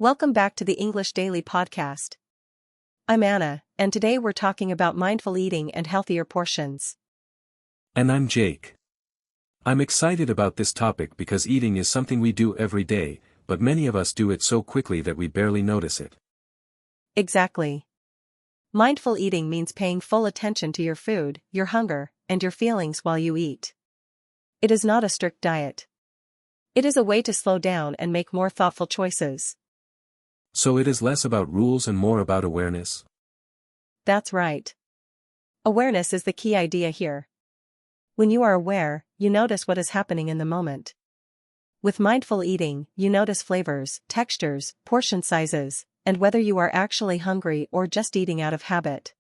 Welcome back to the English Daily Podcast. I'm Anna, and today we're talking about mindful eating and healthier portions. And I'm Jake. I'm excited about this topic because eating is something we do every day, but many of us do it so quickly that we barely notice it. Exactly. Mindful eating means paying full attention to your food, your hunger, and your feelings while you eat. It is not a strict diet. It is a way to slow down and make more thoughtful choices. So it is less about rules and more about awareness? That's right. Awareness is the key idea here. When you are aware, you notice what is happening in the moment. With mindful eating, you notice flavors, textures, portion sizes, and whether you are actually hungry or just eating out of habit.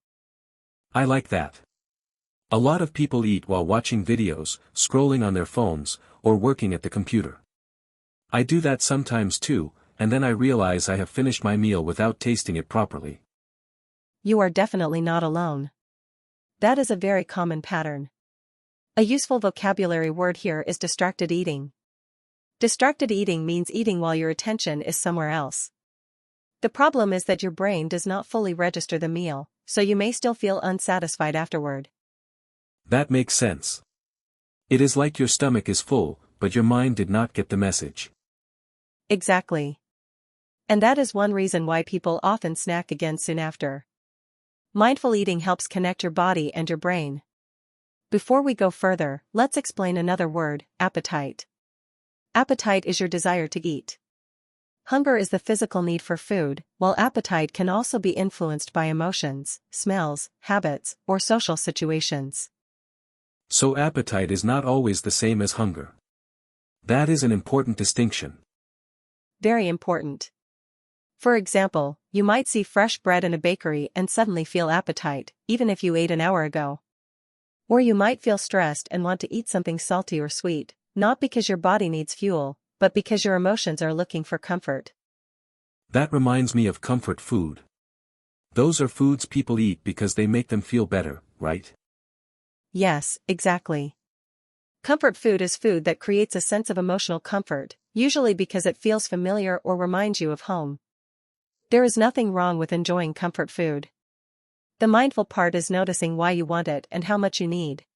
I like that. A lot of people eat while watching videos, scrolling on their phones, or working at the computer. I do that sometimes too, and then I realize I have finished my meal without tasting it properly. You are definitely not alone. That is a very common pattern. A useful vocabulary word here is distracted eating. Distracted eating means eating while your attention is somewhere else. The problem is that your brain does not fully register the meal, so you may still feel unsatisfied afterward. That makes sense. It is like your stomach is full, but your mind did not get the message. Exactly. And that is one reason why people often snack again soon after. Mindful eating helps connect your body and your brain. Before we go further, let's explain another word, appetite. Appetite is your desire to eat. Hunger is the physical need for food, while appetite can also be influenced by emotions, smells, habits, or social situations. So appetite is not always the same as hunger. That is an important distinction. Very important. For example, you might see fresh bread in a bakery and suddenly feel appetite, even if you ate an hour ago. Or you might feel stressed and want to eat something salty or sweet, not because your body needs fuel, but because your emotions are looking for comfort. That reminds me of comfort food. Those are foods people eat because they make them feel better, right? Yes, exactly. Comfort food is food that creates a sense of emotional comfort, usually because it feels familiar or reminds you of home. There is nothing wrong with enjoying comfort food. The mindful part is noticing why you want it and how much you need.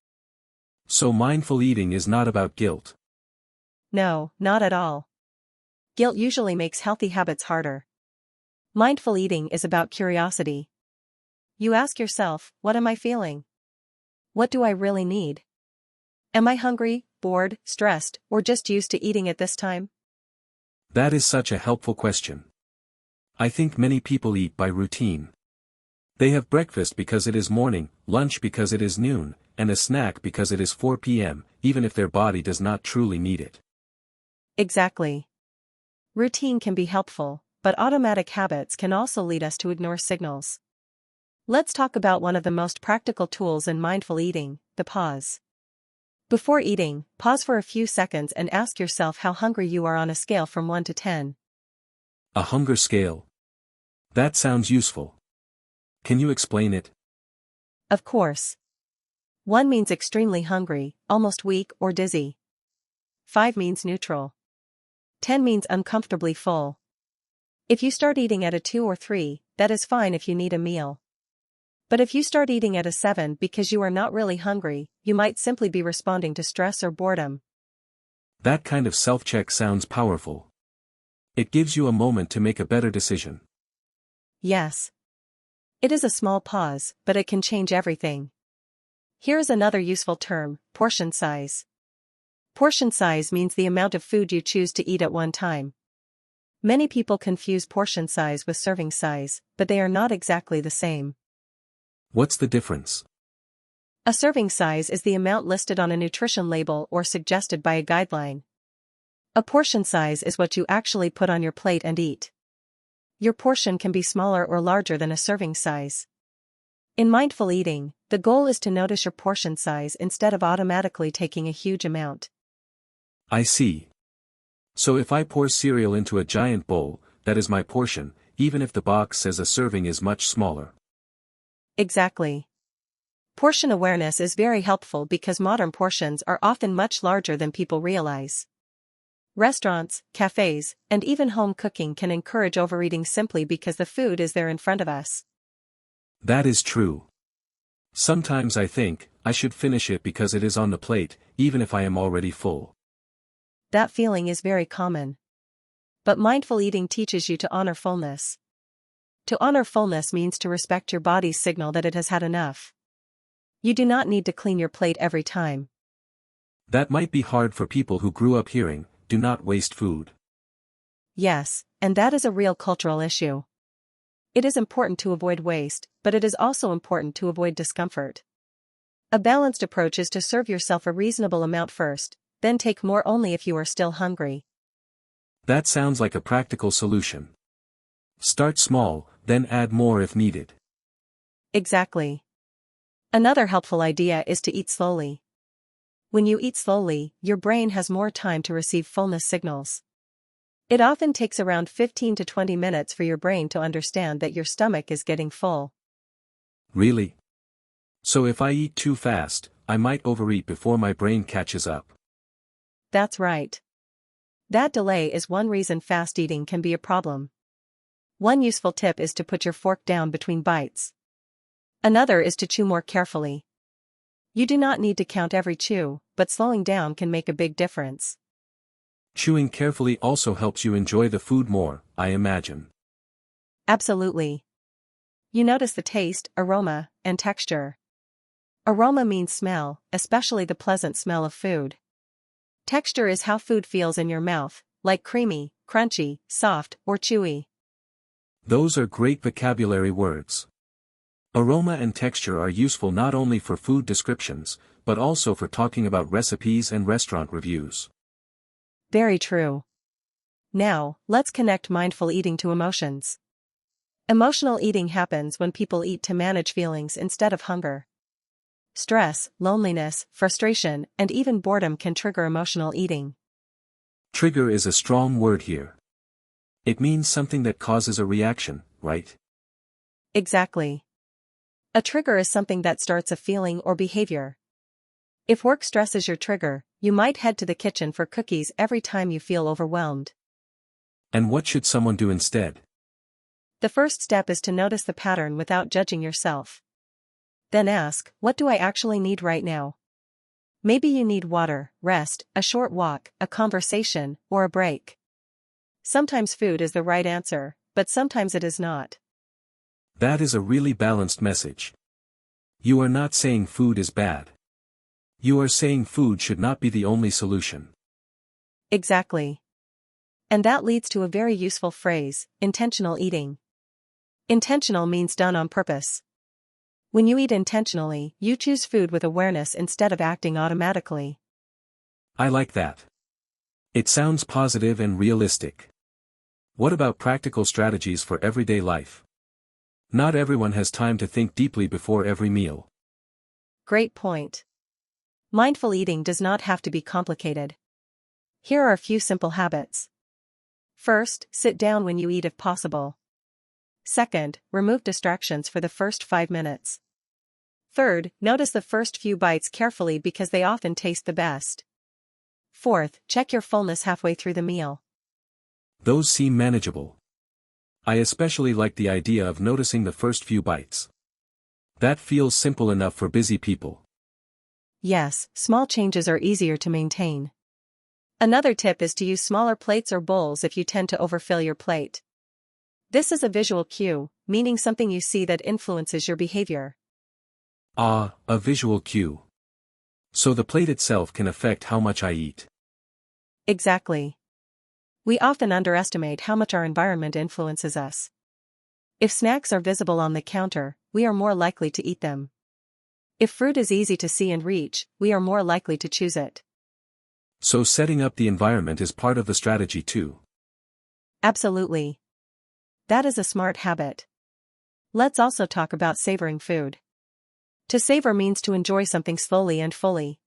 So mindful eating is not about guilt. No, not at all. Guilt usually makes healthy habits harder. Mindful eating is about curiosity. You ask yourself, what am I feeling? What do I really need? Am I hungry, bored, stressed, or just used to eating at this time? That is such a helpful question. I think many people eat by routine. They have breakfast because it is morning, lunch because it is noon, and a snack because it is 4 p.m., even if their body does not truly need it. Exactly. Routine can be helpful, but automatic habits can also lead us to ignore signals. Let's talk about one of the most practical tools in mindful eating, the pause. Before eating, pause for a few seconds and ask yourself how hungry you are on a scale from 1 to 10. A hunger scale. That sounds useful. Can you explain it? Of course. 1 means extremely hungry, almost weak or dizzy. 5 means neutral. 10 means uncomfortably full. If you start eating at a 2 or 3, that is fine if you need a meal. But if you start eating at a 7 because you are not really hungry, you might simply be responding to stress or boredom. That kind of self-check sounds powerful. It gives you a moment to make a better decision. Yes. It is a small pause, but it can change everything. Here is another useful term, portion size. Portion size means the amount of food you choose to eat at one time. Many people confuse portion size with serving size, but they are not exactly the same. What's the difference? A serving size is the amount listed on a nutrition label or suggested by a guideline. A portion size is what you actually put on your plate and eat. Your portion can be smaller or larger than a serving size. In mindful eating, the goal is to notice your portion size instead of automatically taking a huge amount. I see. So if I pour cereal into a giant bowl, that is my portion, even if the box says a serving is much smaller. Exactly. Portion awareness is very helpful because modern portions are often much larger than people realize. Restaurants, cafes, and even home cooking can encourage overeating simply because the food is there in front of us. That is true. Sometimes I think, I should finish it because it is on the plate, even if I am already full. That feeling is very common. But mindful eating teaches you to honor fullness. To honor fullness means to respect your body's signal that it has had enough. You do not need to clean your plate every time. That might be hard for people who grew up hearing, do not waste food. Yes, and that is a real cultural issue. It is important to avoid waste, but it is also important to avoid discomfort. A balanced approach is to serve yourself a reasonable amount first, then take more only if you are still hungry. That sounds like a practical solution. Start small, then add more if needed. Exactly. Another helpful idea is to eat slowly. When you eat slowly, your brain has more time to receive fullness signals. It often takes around 15 to 20 minutes for your brain to understand that your stomach is getting full. Really? So if I eat too fast, I might overeat before my brain catches up. That's right. That delay is one reason fast eating can be a problem. One useful tip is to put your fork down between bites. Another is to chew more carefully. You do not need to count every chew, but slowing down can make a big difference. Chewing carefully also helps you enjoy the food more, I imagine. Absolutely. You notice the taste, aroma, and texture. Aroma means smell, especially the pleasant smell of food. Texture is how food feels in your mouth, like creamy, crunchy, soft, or chewy. Those are great vocabulary words. Aroma and texture are useful not only for food descriptions, but also for talking about recipes and restaurant reviews. Very true. Now, let's connect mindful eating to emotions. Emotional eating happens when people eat to manage feelings instead of hunger. Stress, loneliness, frustration, and even boredom can trigger emotional eating. Trigger is a strong word here. It means something that causes a reaction, right? Exactly. A trigger is something that starts a feeling or behavior. If work stress is your trigger, you might head to the kitchen for cookies every time you feel overwhelmed. And what should someone do instead? The first step is to notice the pattern without judging yourself. Then ask, what do I actually need right now? Maybe you need water, rest, a short walk, a conversation, or a break. Sometimes food is the right answer, but sometimes it is not. That is a really balanced message. You are not saying food is bad. You are saying food should not be the only solution. Exactly. And that leads to a very useful phrase, intentional eating. Intentional means done on purpose. When you eat intentionally, you choose food with awareness instead of acting automatically. I like that. It sounds positive and realistic. What about practical strategies for everyday life? Not everyone has time to think deeply before every meal. Great point. Mindful eating does not have to be complicated. Here are a few simple habits. First, sit down when you eat if possible. Second, remove distractions for the first 5 minutes. Third, notice the first few bites carefully because they often taste the best. Fourth, check your fullness halfway through the meal. Those seem manageable. I especially like the idea of noticing the first few bites. That feels simple enough for busy people. Yes, small changes are easier to maintain. Another tip is to use smaller plates or bowls if you tend to overfill your plate. This is a visual cue, meaning something you see that influences your behavior. Ah, a visual cue. So the plate itself can affect how much I eat. Exactly. We often underestimate how much our environment influences us. If snacks are visible on the counter, we are more likely to eat them. If fruit is easy to see and reach, we are more likely to choose it. So setting up the environment is part of the strategy too. Absolutely. That is a smart habit. Let's also talk about savoring food. To savor means to enjoy something slowly and fully.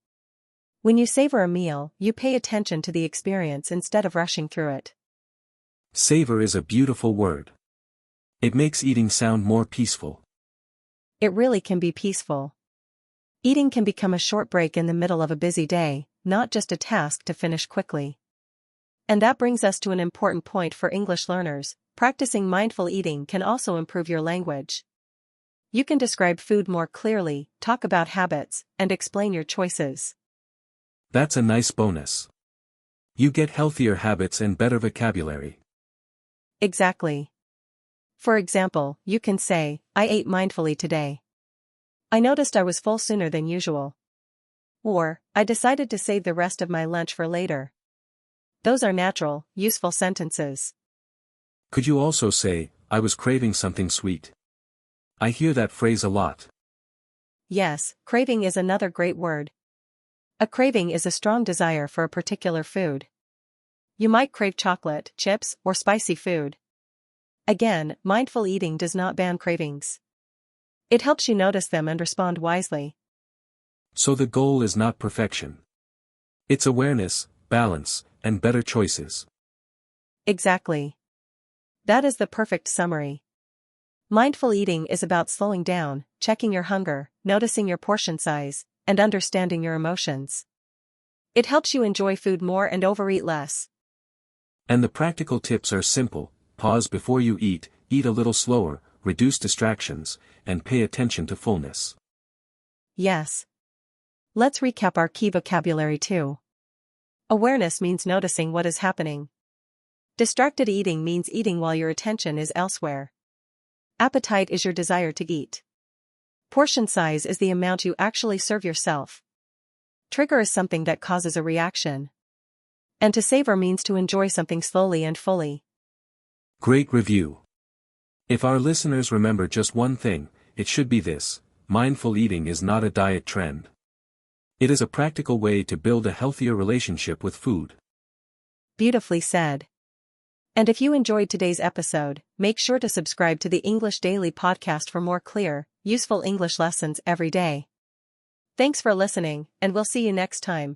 When you savor a meal, you pay attention to the experience instead of rushing through it. Savor is a beautiful word. It makes eating sound more peaceful. It really can be peaceful. Eating can become a short break in the middle of a busy day, not just a task to finish quickly. And that brings us to an important point for English learners: practicing mindful eating can also improve your language. You can describe food more clearly, talk about habits, and explain your choices. That's a nice bonus. You get healthier habits and better vocabulary. Exactly. For example, you can say, "I ate mindfully today. I noticed I was full sooner than usual." Or, "I decided to save the rest of my lunch for later." Those are natural, useful sentences. Could you also say, "I was craving something sweet"? I hear that phrase a lot. Yes, craving is another great word. A craving is a strong desire for a particular food. You might crave chocolate, chips, or spicy food. Again, mindful eating does not ban cravings. It helps you notice them and respond wisely. So the goal is not perfection. It's awareness, balance, and better choices. Exactly. That is the perfect summary. Mindful eating is about slowing down, checking your hunger, noticing your portion size, and understanding your emotions. It helps you enjoy food more and overeat less. And the practical tips are simple: pause before you eat a little slower, reduce distractions, and pay attention to fullness. Yes. Let's recap our key vocabulary too. Awareness means noticing what is happening. Distracted eating means eating while your attention is elsewhere. Appetite is your desire to eat. Portion size is the amount you actually serve yourself. Trigger is something that causes a reaction. And to savor means to enjoy something slowly and fully. Great review. If our listeners remember just one thing, it should be this: mindful eating is not a diet trend. It is a practical way to build a healthier relationship with food. Beautifully said. And if you enjoyed today's episode, make sure to subscribe to the English Daily Podcast for more clear, useful English lessons every day. Thanks for listening, and we'll see you next time.